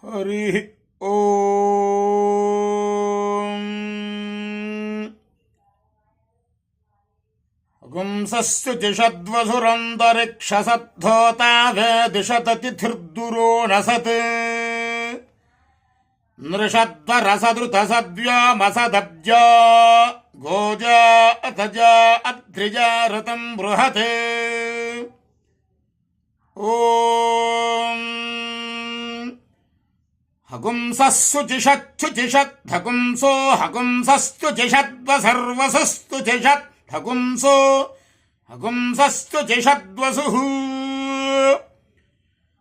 హరి ఓం. గుంసస్సుజిషద్వసురంతరిక్షసద్ధోతా వేదిషతతిథిర్దురో నసత్ నృషద్వరసదృతసద్వ్యోమసదబ్జా గోజా అతజా అద్రిజా రతం బృహత్. ఓం హగుంసస్సుచిషచ్చుచిషద్ధగుంసో హగుంసస్సుచిషద్వసర్వసస్తుచిషత్ హగుంసో హగుంసస్సుచిషద్వసుః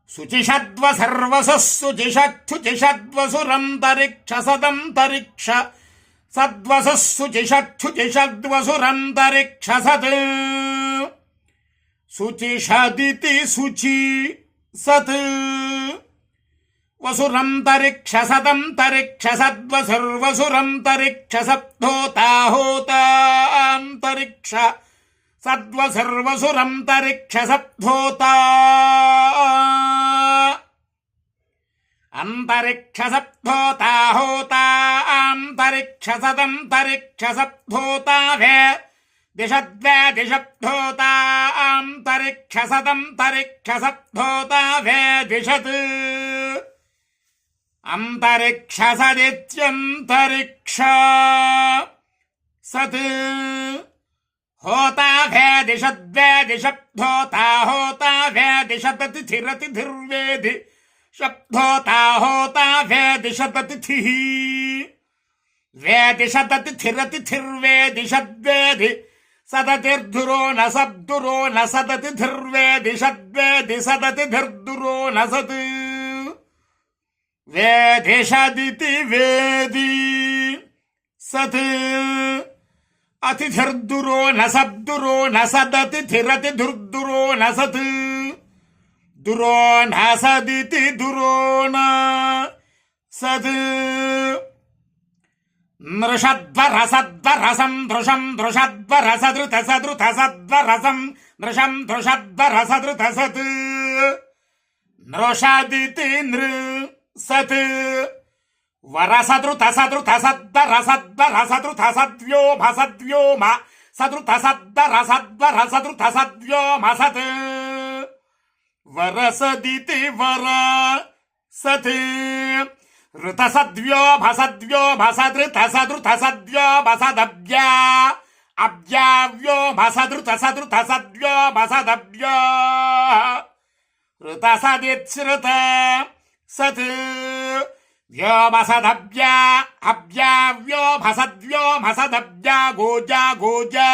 శుచిషద్వసర్వసస్సుచిషచ్చుచిషద్వసురంతరిక్షసదంతరిక్ష సద్వసస్సుచిషచ్చుచిషద్వసురంతరిక్షసత్ శుచిషదితి శుచి సత్ వసురంతరిక్షసదంతరిక్షసద్వసుర్వసురంతరిక్షసప్తోతాహోతాంతరిక్ష సద్వసర్వసురంతరిక్షసప్తోతా అంతరిక్షసప్తోతాహోతాంతరిక్షసదంతరిక్షసప్తోతా వే దిశద్వే దిశప్తోతాంతరిక్షసదంతరిక్షసప్తోతా వే దిశత్ అంతరిక్షసదిత్యంతరిక్ష సత్ హోతా వే దిశద్వే దిశప్తోతా హోతా వే దిశతతిథిరతిథిర్వేది శబ్దోతా హోతా వే దిశతతిథిః వేదిషతతిథిరతిథిర్వేది షద్వేది సదతిర్ధురో నసబ్దురో నసదతిథిర్వేది షద్వేది సదతిథిర్దురో నసత్ వేదిషదితి వేది సత్ అతిథిర్దురో నసబ్దురో నసదతిథిరతిధుర్దురో నసత్ దురో నసదితి దురో న సత్ నృషద్వరసద్వరసం దృశం దృషద్వరసదృతసదృతసద్వరసం నృశం దృషద్వరసదృతసత్ నృషదితి నృ సత్ వరసదృతసదృతసద్వరసద్వరసదృతసద్వ్యోమసద్వ్యోమ సదృతసద్వరసద్వరసదృతసద్వ్యోమ సత్ వరసదితి వర సత్ ఋతసద్వ్యోమసద్వ్యోమసదృతసదృతసద్వ్యోమసదబ్జా అబ్జావ్యోమసదృతసదృతసద్వ్యోమసదబ్జా ఋతసదిచ్ఛృత సత్ వ్యోమసదబ్జా అబ్జావ్యోమసద్వ్యోమసదబ్జా గోజా గోజా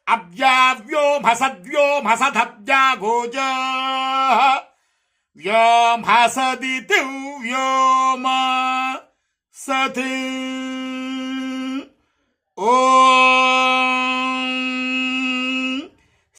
అబ్జావ్యోమసద్వ్యోమసదబ్జా గోజా వ్యోమసదితి వ్యోమ సత్.